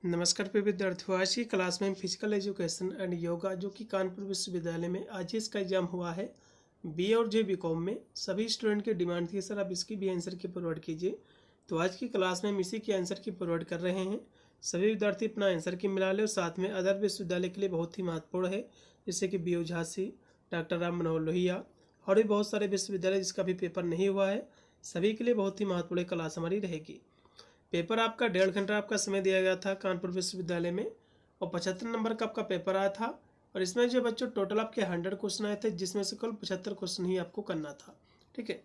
नमस्कार प्रिय विद्यार्थियों। आज की क्लास में हम फिजिकल एजुकेशन एंड योगा जो कि कानपुर विश्वविद्यालय में आज ही इसका एग्जाम हुआ है बी और जे बीकॉम में। सभी स्टूडेंट की डिमांड थी सर आप इसकी भी आंसर की प्रोवाइड कीजिए, तो आज की क्लास में हम इसी की आंसर की प्रोवाइड कर रहे हैं। सभी विद्यार्थी अपना आंसर की मिला लें और साथ में अदर विश्वविद्यालय के लिए बहुत ही महत्वपूर्ण है, जैसे कि B O Jhansi, doctor Ram Manohar Lohia और भी बहुत सारे विश्वविद्यालय जिसका भी पेपर नहीं हुआ है, सभी के लिए बहुत ही महत्वपूर्ण क्लास हमारी रहेगी। पेपर आपका 1.5 घंटा आपका समय दिया गया था कानपुर विश्वविद्यालय में और 75 नंबर का आपका पेपर आया था। और इसमें जो बच्चों टोटल आपके 100 क्वेश्चन आए थे, जिसमें से केवल 75 क्वेश्चन ही आपको करना था। ठीक है,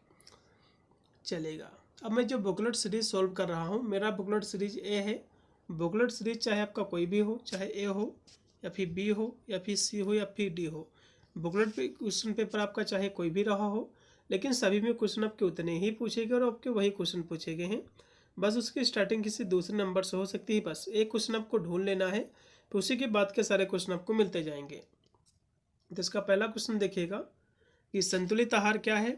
चलेगा। अब मैं जो बुकलेट सीरीज सॉल्व कर रहा हूँ, मेरा बुकलेट सीरीज ए है। बुकलेट सीरीज चाहे आपका कोई भी हो, चाहे ए हो या फिर बी हो या फिर सी हो या फिर डी हो, बुकलेट पे क्वेश्चन पेपर आपका चाहे कोई भी रहा हो, लेकिन सभी में क्वेश्चन आपके उतने ही पूछे गए और आपके वही क्वेश्चन पूछे गए हैं। बस उसकी स्टार्टिंग किसी दूसरे नंबर से हो सकती है। बस एक क्वेश्चन आपको ढूंढ लेना है, तो उसी के बाद के सारे क्वेश्चन आपको मिलते जाएंगे। तो इसका पहला क्वेश्चन देखिएगा कि संतुलित आहार क्या है,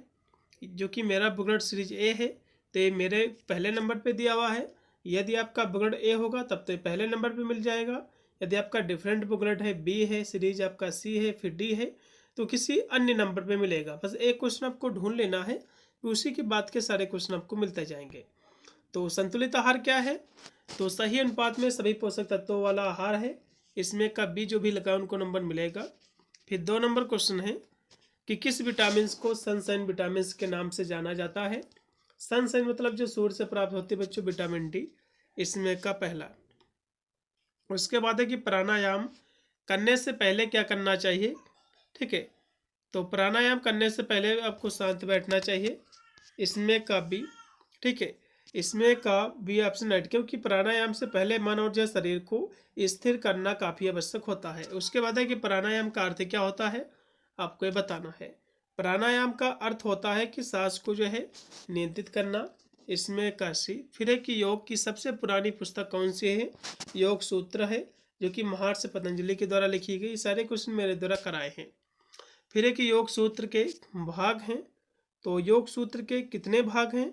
जो कि मेरा बुकलेट सीरीज ए है, तो ये मेरे पहले नंबर पे दिया हुआ है। यदि आपका बुकलेट ए होगा तब तो पहले नंबर पे मिल जाएगा। यदि आपका डिफरेंट बुकलेट है, बी है, सीरीज आपका सी है, फिर डी है, तो किसी अन्य नंबर पे मिलेगा। बस एक क्वेश्चन आपको ढूंढ लेना है, तो उसी के बाद के सारे क्वेश्चन आपको मिलते जाएंगे। तो संतुलित आहार क्या है, तो सही अनुपात में सभी पोषक तत्वों वाला आहार है। इसमें का बी जो भी लगा उनको नंबर मिलेगा। फिर 2 नंबर क्वेश्चन है कि किस विटामिन को सनशाइन विटामिन के नाम से जाना जाता है। सनशाइन मतलब जो सूर्य से प्राप्त होती है बच्चों, विटामिन डी, इसमें का पहला। उसके बाद है कि प्राणायाम करने से पहले क्या करना चाहिए। ठीक है, तो प्राणायाम करने से पहले आपको शांत बैठना चाहिए, इसमें का बी। ठीक है, इसमें का बी ऑप्शन राइट, क्योंकि प्राणायाम से पहले मन और जो शरीर को स्थिर करना काफ़ी आवश्यक होता है। उसके बाद है कि प्राणायाम का अर्थ क्या होता है, आपको ये बताना है। प्राणायाम का अर्थ होता है कि सांस को जो है नियंत्रित करना, इसमें का सी। फिर है कि योग की सबसे पुरानी पुस्तक कौन सी है, योग सूत्र है, जो कि महर्षि पतंजलि के द्वारा लिखी गई। सारे क्वेश्चन मेरे द्वारा कराए हैं। फिर है कि योग सूत्र के भाग हैं, तो योग सूत्र के कितने भाग हैं,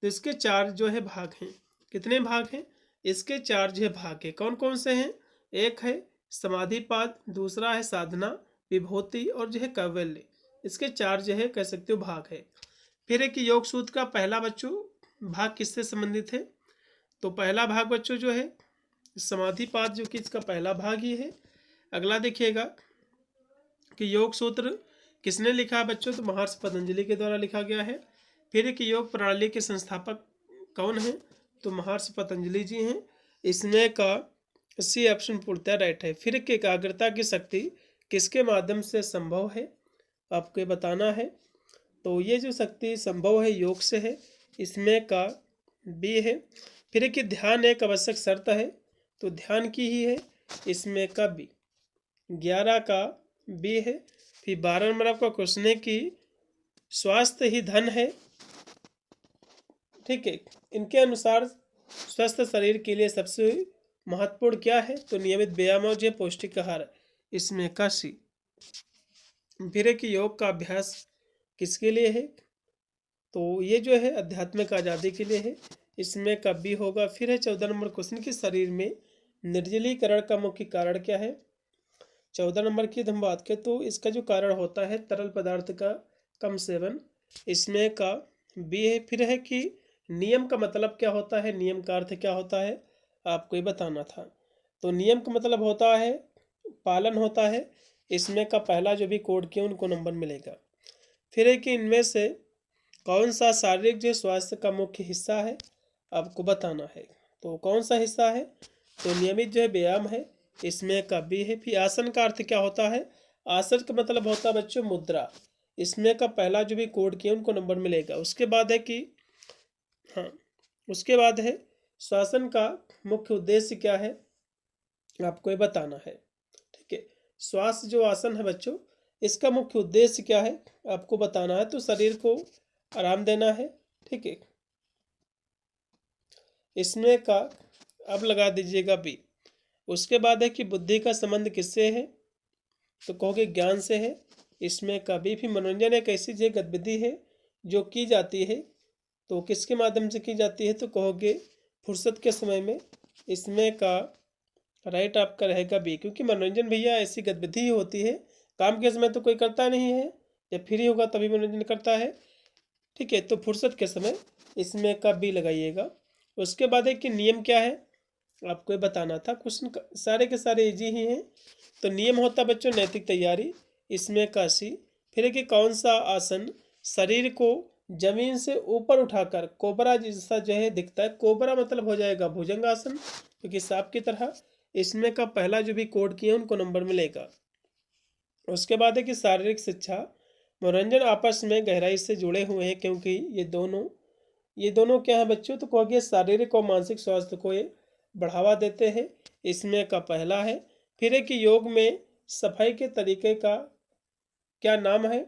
तो इसके 4 जो है भाग हैं। कितने भाग हैं, इसके 4 जो है भाग हैं। कौन कौन से हैं, एक है समाधिपाद, दूसरा है साधना, विभूति और जो है कैवल्य। इसके 4 जो है कह सकते हो भाग है। फिर है कि योग सूत्र का पहला बच्चों भाग किससे संबंधित है, तो पहला भाग बच्चों जो है समाधिपाद, जो कि इसका पहला भाग ही है। अगला देखिएगा कि योग सूत्र किसने लिखा है बच्चों, तो महर्षि पतंजलि के द्वारा लिखा गया है। फिर कि योग प्रणाली के संस्थापक कौन है, तो महर्षि पतंजलि जी हैं। इसमें का सी ऑप्शन पूर्णतः राइट है। फिर कि एकाग्रता की शक्ति किसके माध्यम से संभव है, आपको बताना है। तो ये जो शक्ति संभव है योग से है, इसमें का बी है। फिर कि ध्यान एक आवश्यक शर्त है, तो ध्यान की ही है, इसमें का बी। 11 का बी है। फिर 12 नंबर आपका क्वेश्चन है कि स्वास्थ्य ही धन है। ठीक है, इनके अनुसार स्वस्थ शरीर के लिए सबसे महत्वपूर्ण क्या है, तो नियमित व्यायाम और जो पौष्टिक आहार, इसमें का सी। फिर है कि योग का अभ्यास किसके लिए है, तो ये जो है आध्यात्मिक आज़ादी के लिए है, इसमें का बी होगा। फिर है 14 नंबर क्वेश्चन कि शरीर में निर्जलीकरण का मुख्य कारण क्या है। 14 नंबर की हम बात करें तो इसका जो कारण होता है तरल पदार्थ का कम सेवन, इसमें का बी है। फिर है कि नियम का मतलब क्या होता है, नियम का अर्थ क्या होता है, आपको ये बताना था। तो नियम का मतलब होता है पालन होता है, इसमें का पहला जो भी कोड किया उनको नंबर मिलेगा। फिर है कि इनमें से कौन सा शारीरिक जो स्वास्थ्य का मुख्य हिस्सा है, आपको बताना है। तो कौन सा हिस्सा है, तो नियमित जो है व्यायाम है, इसमें का बी है। फिर आसन का अर्थ क्या होता है, आसन का मतलब होता है बच्चों मुद्रा, इसमें का पहला जो भी कोड किया उनको नंबर मिलेगा। उसके बाद है कि हाँ, उसके बाद है श्वासन का मुख्य उद्देश्य क्या है, आपको ये बताना है। ठीक है, श्वास जो आसन है बच्चों, इसका मुख्य उद्देश्य क्या है, आपको बताना है। तो शरीर को आराम देना है। ठीक है, इसमें का अब लगा दीजिएगा बी। उसके बाद है कि बुद्धि का संबंध किससे है, तो कहोगे ज्ञान से है, इसमें का बी। भी मनोरंजन एक ऐसी जो गतिविधि है जो की जाती है, तो किसके माध्यम से की जाती है, तो कहोगे फुर्सत के समय में, इसमें का राइट आपका रहेगा बी, क्योंकि मनोरंजन भैया ऐसी गतिविधि ही होती है, काम के समय तो कोई करता नहीं है, जब फ्री होगा तभी मनोरंजन करता है। ठीक है, तो फुर्सत के समय इसमें का बी लगाइएगा। उसके बाद है कि नियम क्या है आपको ये बताना था। क्वेश्चन सारे के सारे इजी ही हैं। तो नियम होता बच्चों नैतिक तैयारी, इसमें का सी। फिर है कि कौन सा आसन शरीर को जमीन से ऊपर उठाकर कोबरा जैसा जो है दिखता है। कोबरा मतलब हो जाएगा भुजंग आसन, क्योंकि सांप की तरह। इसमें का पहला जो भी कोड किए उनको नंबर मिलेगा। उसके बाद है कि शारीरिक शिक्षा मनोरंजन आपस में गहराई से जुड़े हुए हैं, क्योंकि ये दोनों क्या है बच्चों, तो कहोगे शारीरिक और मानसिक स्वास्थ्य को ये बढ़ावा देते हैं। इसमें का पहला है। फिर है कि योग में सफाई के तरीके का क्या नाम है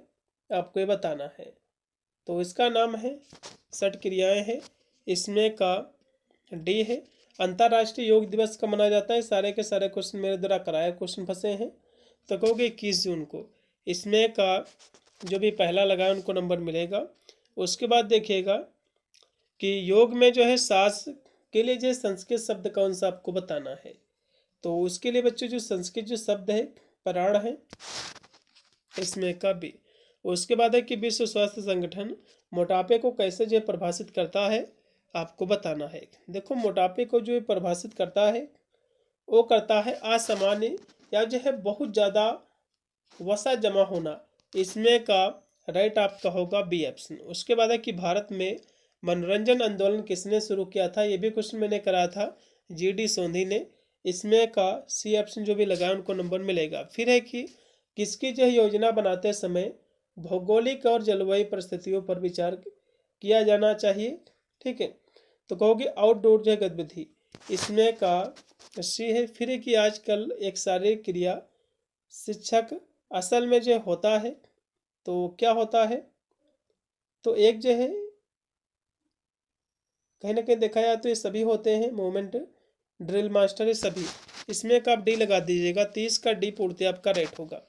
आपको ये बताना है। तो इसका नाम है षट क्रियाएं हैं। इसमें का डी है। अंतर्राष्ट्रीय योग दिवस कब मनाया जाता है। सारे के सारे क्वेश्चन मेरे द्वारा कराए क्वेश्चन फंसे हैं, तो कहोगे 21 जून को। इसमें का जो भी पहला लगाए उनको नंबर मिलेगा। उसके बाद देखिएगा कि योग में जो है सांस के लिए जो संस्कृत शब्द कौन सा आपको बताना है। तो उसके लिए बच्चों जो संस्कृत जो शब्द है प्राण है, इसमें का भी। उसके बाद है कि विश्व स्वास्थ्य संगठन मोटापे को कैसे जो परिभाषित करता है आपको बताना है। देखो मोटापे को जो परिभाषित करता है वो करता है असामान्य या जो है बहुत ज़्यादा वसा जमा होना। इसमें का राइट आपका होगा बी ऑप्शन। उसके बाद है कि भारत में मनोरंजन आंदोलन किसने शुरू किया था। ये भी क्वेश्चन मैंने कराया था, GD सोंधी ने। इसमें का सी ऑप्शन जो भी लगाया उनको नंबर मिलेगा। फिर है कि किसकी जो योजना बनाते समय भौगोलिक और जलवायु परिस्थितियों पर विचार किया जाना चाहिए। ठीक है, तो कहोगे आउटडोर जो गतिविधि, इसमें का सी है। फिर है कि आजकल एक शारीरिक क्रिया शिक्षक असल में जो होता है तो क्या होता है, तो एक जो है कहीं ना कहीं देखा जाए तो ये सभी होते हैं, मूवमेंट ड्रिल मास्टर ये सभी। इसमें का आप डी लगा दीजिएगा। 30 का डी पूर्ति आपका राइट होगा।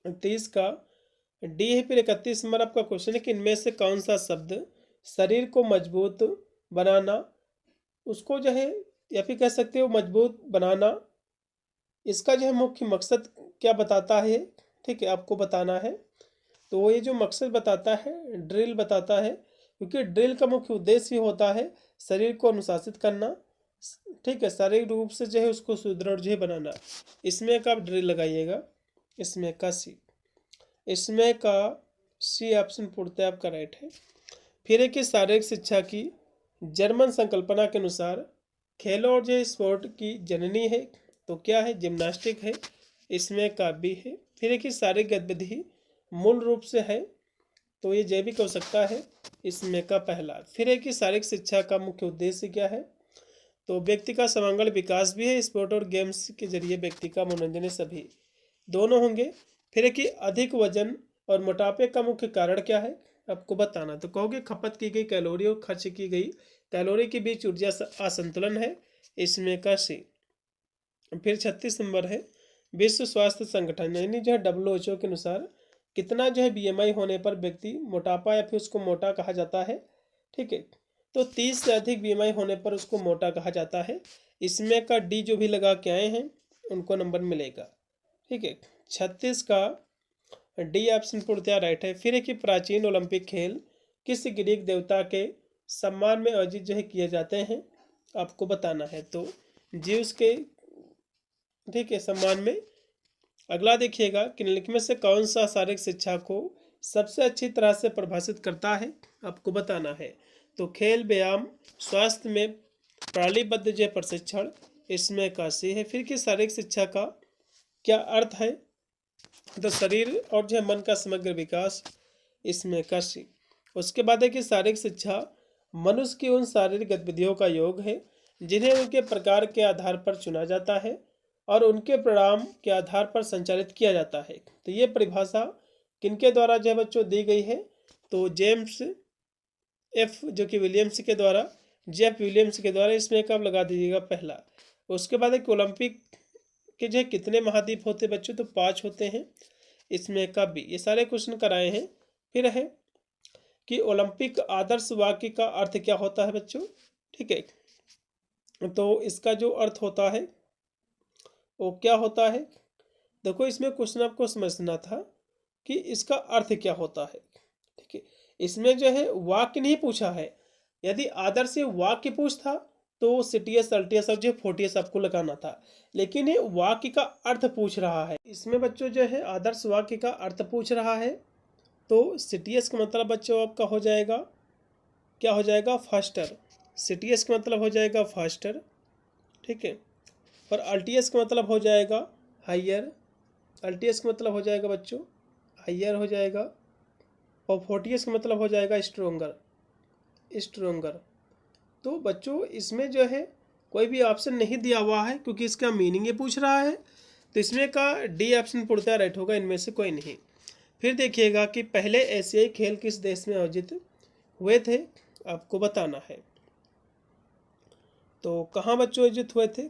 30 का डी है। फिर 31 नंबर आपका क्वेश्चन है कि इनमें से कौन सा शब्द शरीर को मजबूत बनाना, उसको जो है या फिर कह सकते हो मजबूत बनाना, इसका जो है मुख्य मकसद क्या बताता है। ठीक है, आपको बताना है। तो ये जो मकसद बताता है ड्रिल बताता है, क्योंकि ड्रिल का मुख्य उद्देश्य होता है शरीर को अनुशासित करना। ठीक है, शारीरिक रूप से जो है उसको सुदृढ़ जो है बनाना। इसमें का आप ड्रिल लगाइएगा। इसमें का सी, इसमें का सी ऑप्शन पूर्णतः आपका राइट है। फिर है कि शारीरिक शिक्षा की जर्मन संकल्पना के अनुसार खेलों और जो स्पोर्ट की जननी है, तो क्या है जिम्नास्टिक है। इसमें का बी है। फिर है कि शारीरिक गतिविधि मूल रूप से है, तो ये जैविक हो सकता है। इसमें का पहला। फिर है कि शारीरिक शिक्षा का मुख्य उद्देश्य क्या है, तो व्यक्ति का समग्र विकास भी है। स्पोर्ट और गेम्स के जरिए व्यक्ति का मनोरंजन सभी दोनों होंगे। फिर है कि अधिक वजन और मोटापे का मुख्य कारण क्या है आपको बताना। तो कहोगे खपत की गई कैलोरी और खर्च की गई कैलोरी के बीच ऊर्जा असंतुलन है। इसमें का सी। फिर 36 नंबर है विश्व स्वास्थ्य संगठन यानी जो है WHO के अनुसार कितना जो है BMI होने पर व्यक्ति मोटापा या फिर उसको मोटा कहा जाता है। ठीक है, तो 30 से अधिक BMI होने पर उसको मोटा कहा जाता है। इसमें का डी जो भी लगा के आए हैं उनको नंबर मिलेगा। ठीक है, 36 का डी ऑप्शन पूर्णतः राइट है। फिर है कि प्राचीन ओलंपिक खेल किस ग्रीक देवता के सम्मान में आयोजित जो है किए जाते हैं आपको बताना है। तो ज्यूस के ठीक है सम्मान में। अगला देखिएगा कि निम्नलिखित में से कौन सा शारीरिक शिक्षा को सबसे अच्छी तरह से परिभाषित करता है आपको बताना है। तो खेल व्यायाम स्वास्थ्य में प्रणालीबद्ध जो प्रशिक्षण, इसमें का सी है। फिर कि शारीरिक शिक्षा का क्या अर्थ है, तो शरीर और जो है मन का समग्र विकास, इसमें का सी। उसके बाद है कि शारीरिक शिक्षा मनुष्य की उन शारीरिक गतिविधियों का योग है जिन्हें उनके प्रकार के आधार पर चुना जाता है और उनके परिणाम के आधार पर संचालित किया जाता है। तो ये परिभाषा किनके द्वारा जो है बच्चों दी गई है, तो जेम्स एफ जो कि विलियम्स के द्वारा, जेफ विलियम्स के द्वारा। इसमें कब लगा दीजिएगा पहला। उसके बाद एक ओलंपिक के जो है कितने महाद्वीप होते हैं बच्चों, तो 5 होते हैं। इसमें कब भी ये सारे क्वेश्चन कराए हैं। फिर है कि ओलंपिक आदर्श वाक्य का अर्थ क्या होता है बच्चों। ठीक है, तो इसका जो अर्थ होता है वो क्या होता है? देखो इसमें क्वेश्चन आपको समझना था कि इसका अर्थ क्या होता है। ठीक है, इसमें जो है वाक्य नहीं पूछा है। यदि आदर्श से वाक्य पूछता तो सिटीएस अल्टीएस और जो फोर्टियस आपको लगाना था, लेकिन ये वाक्य का अर्थ पूछ रहा है। इसमें बच्चों जो है आदर्श वाक्य का अर्थ पूछ रहा है, तो सिटीएस का मतलब बच्चों आपका हो जाएगा, क्या हो जाएगा? फास्टर। सिटीएस का मतलब हो जाएगा फास्टर। ठीक है, और अल्टीएस का मतलब हो जाएगा हाइयर। अल्टीएस का मतलब हो जाएगा बच्चों हाइयर हो जाएगा, और फोर्टियस का मतलब हो जाएगा स्ट्रोंगर। स्ट्रोंगर। तो बच्चों इसमें जो है कोई भी ऑप्शन नहीं दिया हुआ है, क्योंकि इसका मीनिंग ये पूछ रहा है, तो इसमें का डी ऑप्शन पूर्णतः राइट होगा, इनमें से कोई नहीं। फिर देखिएगा कि पहले एशियाई खेल किस देश में आयोजित हुए थे, आपको बताना है। तो कहाँ बच्चों आयोजित हुए थे,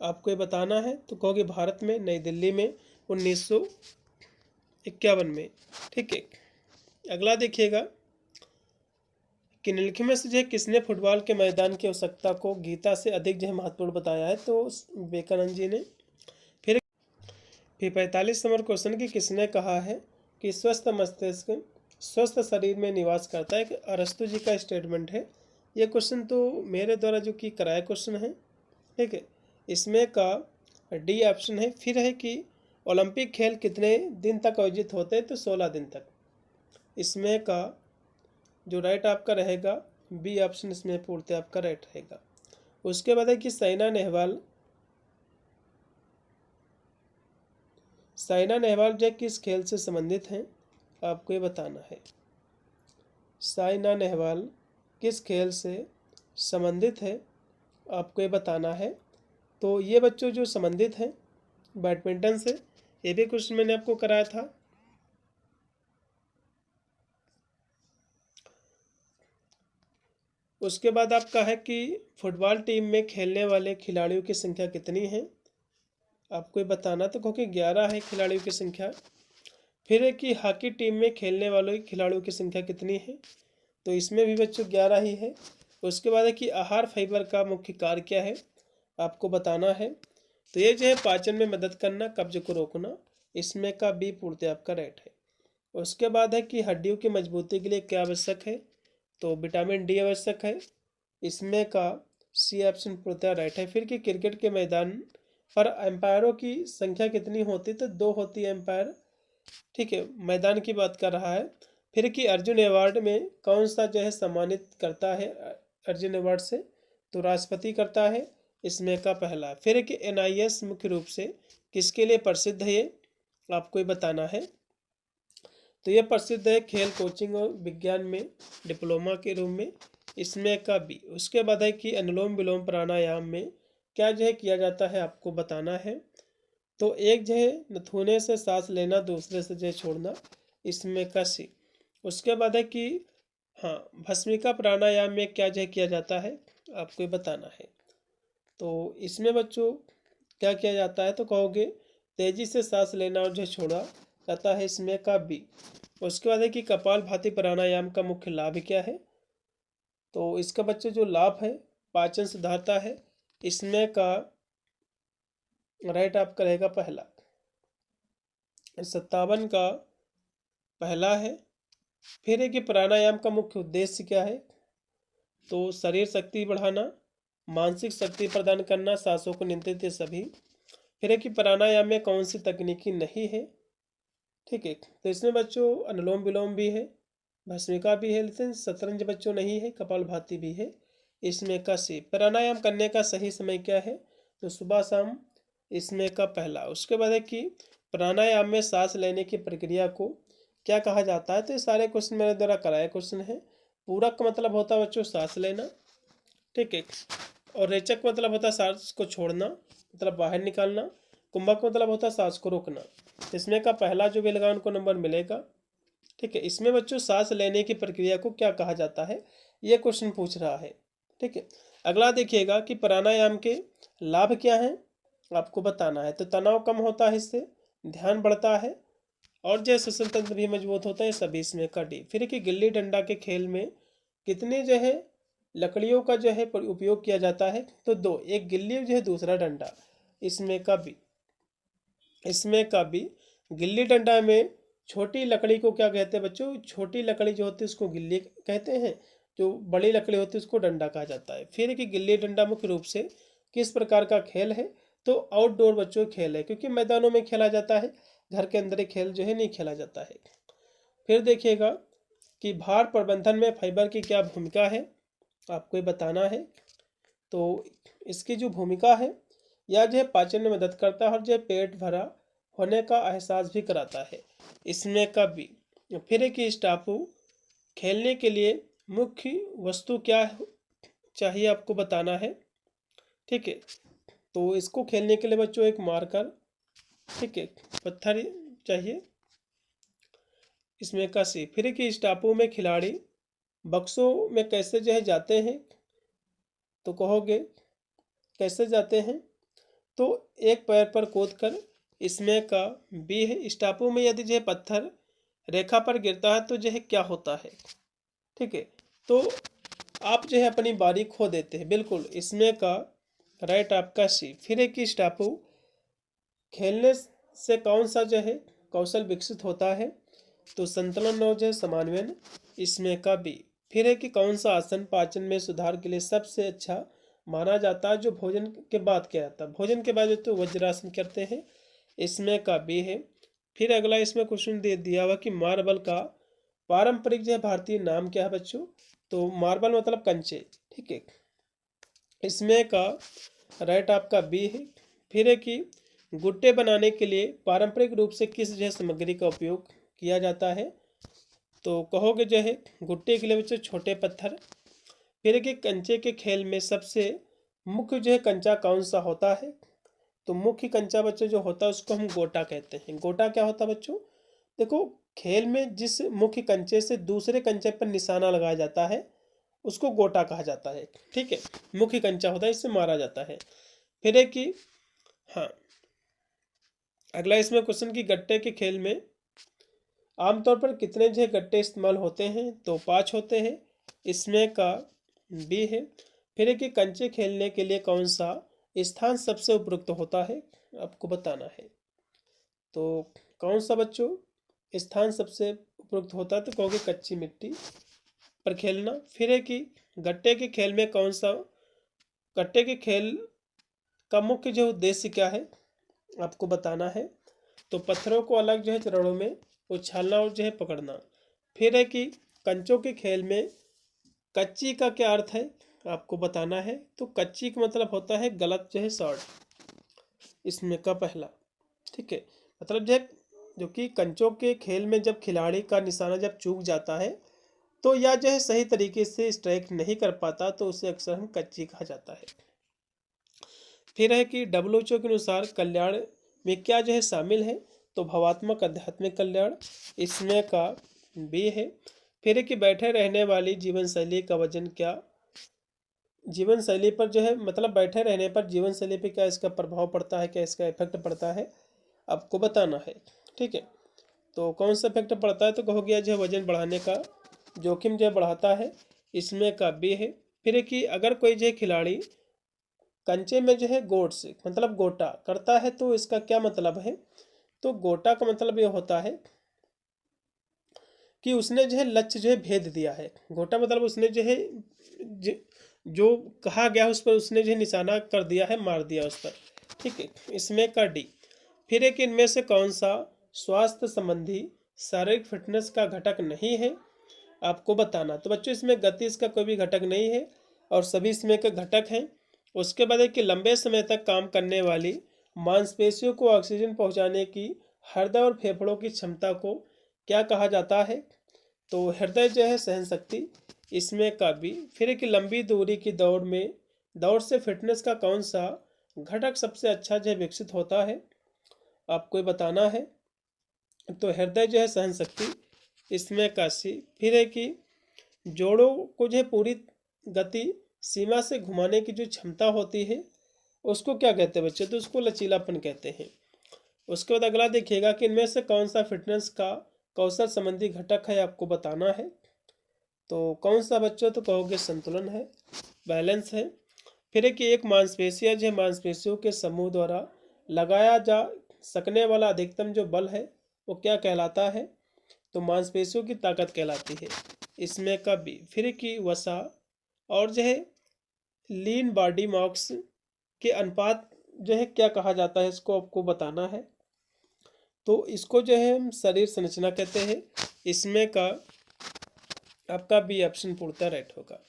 आपको ये बताना है। तो कहोगे भारत में, नई दिल्ली में 1951 में। ठीक है, अगला देखिएगा कि निम्नलिखित में से जो है किसने फुटबॉल के मैदान की आवश्यकता को गीता से अधिक जो है महत्वपूर्ण बताया है, तो विवेकानंद जी ने। फिर 45 नंबर क्वेश्चन की किसने कहा है कि स्वस्थ मस्तिष्क स्वस्थ शरीर में निवास करता है, कि अरस्तु जी का स्टेटमेंट है। ये क्वेश्चन तो मेरे द्वारा जो कि कराया क्वेश्चन है। ठीक है, इसमें का डी ऑप्शन है। फिर है कि ओलंपिक खेल कितने दिन तक आयोजित होते हैं, तो 16 दिन तक। इसमें का जो राइट आपका रहेगा बी ऑप्शन, इसमें पूर्णतः आपका राइट रहेगा। उसके बाद है कि साइना नेहवाल जो किस खेल से संबंधित हैं, आपको ये बताना है। साइना नेहवाल किस खेल से संबंधित है, आपको ये बताना है। तो ये बच्चों जो संबंधित हैं बैडमिंटन से, ये भी क्वेश्चन मैंने आपको कराया था। उसके बाद आपका है कि फुटबॉल टीम में खेलने वाले खिलाड़ियों की संख्या कितनी है, आपको ये बताना। तो क्योंकि 11 है खिलाड़ियों की संख्या। फिर है कि हॉकी टीम में खेलने वाले खिलाड़ियों की संख्या कितनी है, तो इसमें भी बच्चों 11 ही है। उसके बाद है कि आहार फाइबर का मुख्य कार्य क्या है, आपको बताना है। तो ये जो है पाचन में मदद करना, कब्ज को रोकना। इसमें का बी पूर्णतः आपका राइट है। उसके बाद है कि हड्डियों की मजबूती के लिए क्या आवश्यक है, तो विटामिन डी आवश्यक है। इसमें का सी ऑप्शन पूर्णतः राइट है। फिर कि क्रिकेट के मैदान पर एम्पायरों की संख्या कितनी होती है, तो 2 होती है एम्पायर। ठीक है, मैदान की बात कर रहा है। फिर कि अर्जुन अवार्ड में कौन सा जो है सम्मानित करता है अर्जुन अवार्ड से, तो राष्ट्रपति करता है। इसमें का पहला। फिर कि एनआईएस मुख्य रूप से किसके लिए प्रसिद्ध है, ये आपको ही बताना है। तो ये प्रसिद्ध है खेल कोचिंग और विज्ञान में डिप्लोमा के रूप में। इसमें का बी। उसके बाद है कि अनुलोम विलोम प्राणायाम में क्या जो है किया जाता है, आपको बताना है। तो एक जो है नथुने से सांस लेना, दूसरे से जो है छोड़ना। इसमें का सी। उसके बाद है कि हाँ, भस्मिका प्राणायाम में क्या जो है किया जाता है, आपको ये बताना है। तो इसमें बच्चों क्या किया जाता है, तो कहोगे तेजी से सांस लेना और जो है छोड़ा जाता है। इसमें का बी। उसके बाद है कि कपालभाति प्राणायाम का मुख्य लाभ क्या है, तो इसका बच्चों जो लाभ है पाचन सुधारता है। इसमें का राइट आपका रहेगा पहला। 57 का पहला है। फिर है कि प्राणायाम का मुख्य उद्देश्य क्या है, तो शरीर शक्ति बढ़ाना, मानसिक शक्ति प्रदान करना, सांसों को नियंत्रित, ये सभी। फिर है कि प्राणायाम में कौन सी तकनीकी नहीं है। ठीक है, तो इसमें बच्चों अनुलोम विलोम भी है, भस्मिका भी है, लेकिन शतरंज बच्चों नहीं है, कपालभाति भी है। इसमें का सी। प्राणायाम करने का सही समय क्या है, तो सुबह शाम। इसमें का पहला। उसके बाद है कि प्राणायाम में सांस लेने की प्रक्रिया को क्या कहा जाता है, तो ये सारे क्वेश्चन मेरे द्वारा कराए क्वेश्चन है। पूरक का मतलब होता है बच्चों सांस लेना। ठीक है, और रेचक मतलब होता है सांस को छोड़ना, मतलब बाहर निकालना। कुंभक मतलब होता है सांस को रोकना। इसमें का पहला जो भी लगा उनको नंबर मिलेगा। ठीक है, इसमें बच्चों सांस लेने की प्रक्रिया को क्या कहा जाता है, ये क्वेश्चन पूछ रहा है। ठीक है, अगला देखिएगा कि प्राणायाम के लाभ क्या हैं, आपको बताना है। तो तनाव कम होता है इससे, ध्यान बढ़ता है, और जो श्वसन तंत्र भी मजबूत होता है, सभी इसमें का डी। फिर कि गिल्ली डंडा के खेल में कितने जो है लकड़ियों का जो है उपयोग किया जाता है? तो दो, एक गिल्ली जो है दूसरा डंडा। इसमें का भी गिल्ली डंडा में छोटी लकड़ी को क्या कहते हैं बच्चों? छोटी लकड़ी जो होती है उसको गिल्ली कहते हैं, जो बड़ी लकड़ी होती है उसको डंडा कहा जाता है। फिर कि गिल्ली डंडा मुख्य रूप से किस प्रकार का खेल है? तो आउटडोर बच्चों खेल है, क्योंकि मैदानों में खेला जाता है, घर के अंदर खेल जो है नहीं खेला जाता है। फिर देखिएगा कि भार प्रबंधन में फाइबर की क्या भूमिका है, आपको ये बताना है। तो इसकी जो भूमिका है, यह जो है पाचन में मदद करता है और जो है पेट भरा होने का एहसास भी कराता है। इसमें का भी फिर है कि स्टापू खेलने के लिए मुख्य वस्तु क्या चाहिए, आपको बताना है। ठीक है, तो इसको खेलने के लिए बच्चों एक मार्कर, ठीक है, पत्थर चाहिए। इसमें का सी फिर है कि स्टापू में खिलाड़ी बक्सों में कैसे जो है जाते हैं? तो कहोगे कैसे जाते हैं? तो एक पैर पर कूद कर। इसमें का बी है, स्टापू में यदि जो है पत्थर रेखा पर गिरता है तो जो है क्या होता है? ठीक है, तो आप जो है अपनी बारी खो देते हैं, बिल्कुल। इसमें का राइट आपका सी। फिर है कि स्टापू खेलने से कौन सा जो है कौशल विकसित होता है? तो संतुलन और जो है समन्वय। इसमें का बी। फिर है कि कौन सा आसन पाचन में सुधार के लिए सबसे अच्छा माना जाता है? जो भोजन के बाद किया जाता है, भोजन के बाद जो तो वज्रासन करते हैं। इसमें का बी है। फिर अगला इसमें क्वेश्चन दे दिया हुआ कि मार्बल का पारंपरिक जो है भारतीय नाम क्या है बच्चों? तो मार्बल मतलब कंचे, ठीक है। इसमें का राइट आपका बी है। फिर है कि गुट्टे बनाने के लिए पारंपरिक रूप से किस जो है सामग्री का उपयोग किया जाता है? तो कहोगे जो है गुट्टे के लिए बच्चों छोटे पत्थर। फिर है कि कंचे के खेल में सबसे मुख्य जो है कंचा कौन सा होता है? तो मुख्य कंचा बच्चों जो होता है उसको हम गोटा कहते हैं। गोटा क्या होता है बच्चों? देखो, खेल में जिस मुख्य कंचे से दूसरे कंचे पर निशाना लगाया जाता है उसको गोटा कहा जाता है, ठीक है। मुख्य कंचा होता है, इससे मारा जाता है। फिर है कि हाँ, अगला इसमें क्वेश्चन की गट्टे के खेल में आमतौर पर कितने जो है गट्टे इस्तेमाल होते हैं? तो 5 होते हैं। इसमें का बी है। फिर है कि कंचे खेलने के लिए कौन सा स्थान सबसे उपयुक्त होता है? आपको बताना है। तो कौन सा बच्चों स्थान सबसे उपयुक्त होता है? तो कहोगे कच्ची मिट्टी पर खेलना। फिर है कि गट्टे के खेल में कौन सा गट्टे के खेल का मुख्य जो उद्देश्य क्या है, आपको बताना है। तो पत्थरों को अलग जो है चरणों में उछालना और जो है पकड़ना। फिर है कि कंचों के खेल में कच्ची का क्या अर्थ है, आपको बताना है। तो कच्ची का मतलब होता है गलत जो है शॉट। इसमें का पहला, ठीक है, मतलब जो कि कंचों के खेल में जब खिलाड़ी का निशाना जब चूक जाता है तो या जो है सही तरीके से स्ट्राइक नहीं कर पाता तो उसे अक्सर हम कच्ची कहा जाता है। फिर है कि WHO के अनुसार कल्याण में क्या जो है शामिल है? तो भावात्मक आध्यात्मिक कल्याण। इसमें का बी है। फिर है कि बैठे रहने वाली जीवन शैली का वजन क्या, जीवन शैली पर जो है मतलब बैठे रहने पर जीवन शैली पर क्या इसका प्रभाव पड़ता है, क्या इसका इफेक्ट पड़ता है, आपको बताना है, ठीक है। तो कौन सा इफेक्ट पड़ता है? तो कहोगे जो है वजन बढ़ाने का जोखिम जो है बढ़ाता है। इसमें का बी है। फिर है कि अगर कोई जो है खिलाड़ी कंचे में जो है गोट से मतलब गोटा करता है तो इसका क्या मतलब है? तो गोटा का मतलब ये होता है कि उसने जो है लक्ष्य जो है भेद दिया है। गोटा मतलब उसने जो है जो कहा गया उस पर उसने जो है निशाना कर दिया है, मार दिया उस पर, ठीक है। इसमें का डी। फिर एक इनमें से कौन सा स्वास्थ्य संबंधी शारीरिक फिटनेस का घटक नहीं है, आपको बताना। तो बच्चों इसमें गति इसका कोई भी घटक नहीं है और सभी इसमें के घटक हैं। उसके बाद है कि लंबे समय तक काम करने वाली मांसपेशियों को ऑक्सीजन पहुंचाने की हृदय और फेफड़ों की क्षमता को क्या कहा जाता है? तो हृदय जो है सहन शक्ति। इसमें का भी। फिर है कि लंबी दूरी की दौड़ से फिटनेस का कौन सा घटक सबसे अच्छा जो है विकसित होता है, आपको बताना है। तो हृदय जो है सहन शक्ति। इसमें का सी। फिर है कि जोड़ों को जो है पूरी गति सीमा से घुमाने की जो क्षमता होती है उसको क्या कहते हैं बच्चे? तो उसको लचीलापन कहते हैं। उसके बाद अगला देखिएगा कि इनमें से कौन सा फिटनेस का कौशल संबंधी घटक है, आपको बताना है। तो कौन सा बच्चों, तो कहोगे संतुलन है, बैलेंस है। फिर है कि एक मांसपेशियां जो मांसपेशियों के समूह द्वारा लगाया जा सकने वाला अधिकतम जो बल है वो क्या कहलाता है, तो मांसपेशियों की ताकत कहलाती है। इसमें का बी। फिर कि वसा और जो है लीन बॉडी मास के अनुपात जो है क्या कहा जाता है, इसको आपको बताना है। तो इसको जो है हम शरीर संरचना कहते हैं। इसमें का आपका बी ऑप्शन पूर्णतः राइट होगा।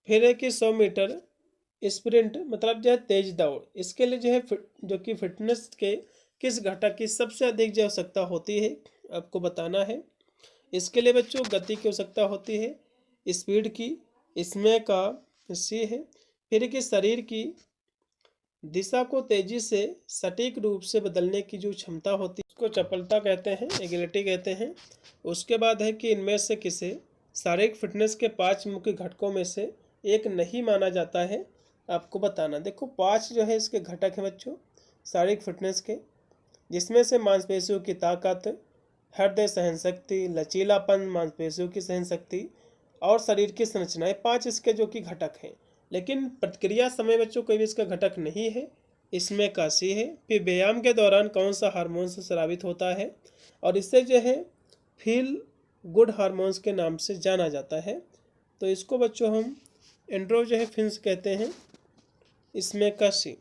फिर है कि 100 मीटर स्प्रिंट मतलब जो है तेज दौड़, इसके लिए जो है जो कि फिटनेस के किस घटक की सबसे अधिक जो आवश्यकता होती है आपको बताना है। इसके लिए बच्चों गति की आवश्यकता होती है, स्पीड की, इसमें का सी है। फिर कि शरीर की दिशा को तेजी से सटीक रूप से बदलने की जो क्षमता होती है उसको चपलता कहते हैं, एगिलिटी कहते हैं। उसके बाद है कि इनमें से किसे शारीरिक फिटनेस के 5 मुख्य घटकों में से एक नहीं माना जाता है, आपको बताना। देखो 5 जो है इसके घटक हैं बच्चों शारीरिक फिटनेस के, जिसमें से मांसपेशियों की ताकत, हृदय सहन शक्ति, लचीलापन, मांसपेशियों की सहन शक्ति और शरीर की संरचनाएं, 5 इसके जो कि घटक हैं। लेकिन प्रतिक्रिया समय बच्चों कोई भी इसका घटक नहीं है, इसमें का सी है। फिर व्यायाम के दौरान कौन सा हार्मोन से स्रावित होता है, और इससे जो है फील गुड हार्मोन्स के नाम से जाना जाता है। तो इसको बच्चों हम एंड्रोजोफिन्स कहते हैं, इसमें का सी।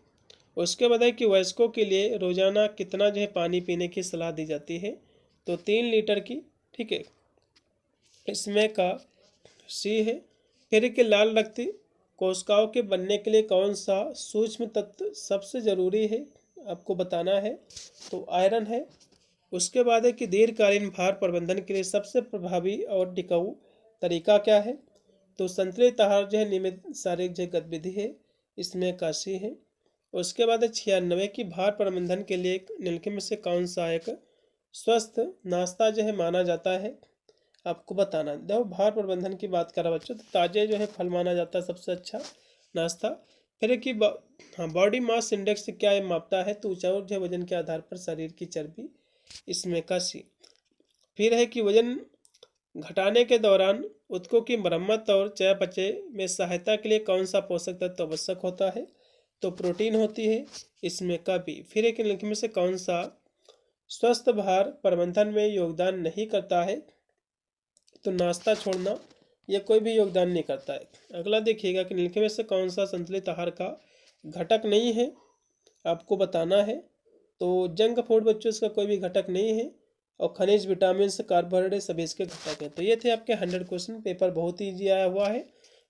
उसके बाद है कि वयस्कों के लिए रोजाना कितना जो है पानी पीने की सलाह दी जाती है, तो 3 लीटर की, ठीक है, इसमें का सी है। फिर कि लाल रक्त कोशिकाओं के बनने के लिए कौन सा सूक्ष्म तत्व सबसे जरूरी है, आपको बताना है, तो आयरन है। उसके बाद है कि दीर्घकालीन भार प्रबंधन के लिए सबसे प्रभावी और टिकाऊ तरीका क्या है, तो संतुलित आहार जो है नियमित शारीरिक जो गतिविधि है, इसमें का सी है। उसके बाद है 96 की भार प्रबंधन के लिए निम्नलिखित में से कौन सा एक स्वस्थ नाश्ता जो है माना जाता है, आपको बताना। जब भार प्रबंधन की बात करा बच्चों तो ताजे जो है फल माना जाता है सबसे अच्छा नाश्ता। फिर कि बॉडी मास इंडेक्स क्या है मापता है, तो ऊंचाई जो वजन के आधार पर शरीर की चर्बी, इसमें का सी। फिर है कि वजन घटाने के दौरान ऊतकों की मरम्मत और चयापचय में सहायता के लिए कौन सा पोषक तत्व आवश्यक होता है, तो प्रोटीन होती है, इसमें का बी। फिर एक निम्नलिखित में से कौन सा स्वस्थ भार प्रबंधन में योगदान नहीं करता है, तो नाश्ता छोड़ना ये कोई भी योगदान नहीं करता है। अगला देखिएगा कि निम्नलिखित में से कौन सा संतुलित आहार का घटक नहीं है, आपको बताना है। तो जंक फूड बच्चों इसका कोई भी घटक नहीं है, और खनिज, विटामिन, कार्बोहाइड्रेट सभी इसके घटक हैं। तो ये थे आपके 100 क्वेश्चन। पेपर बहुत ही ईजी आया हुआ है,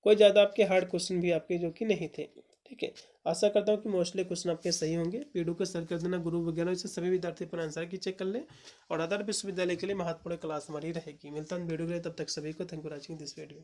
कोई ज़्यादा आपके हार्ड क्वेश्चन भी आपके जो कि नहीं थे, ठीक है। आशा करता हूँ कि मोस्टली क्वेश्चन आपके सही होंगे। वीडियो को शेयर कर देना गुरु वगैरह से, सभी विद्यार्थी पर आंसर की चेक कर लें, और अदर विश्वविद्यालय के लिए महत्वपूर्ण क्लास हमारी रहेगी। मिलता है वीडियो के लिए, तब तक सभी को thank you for watching this video.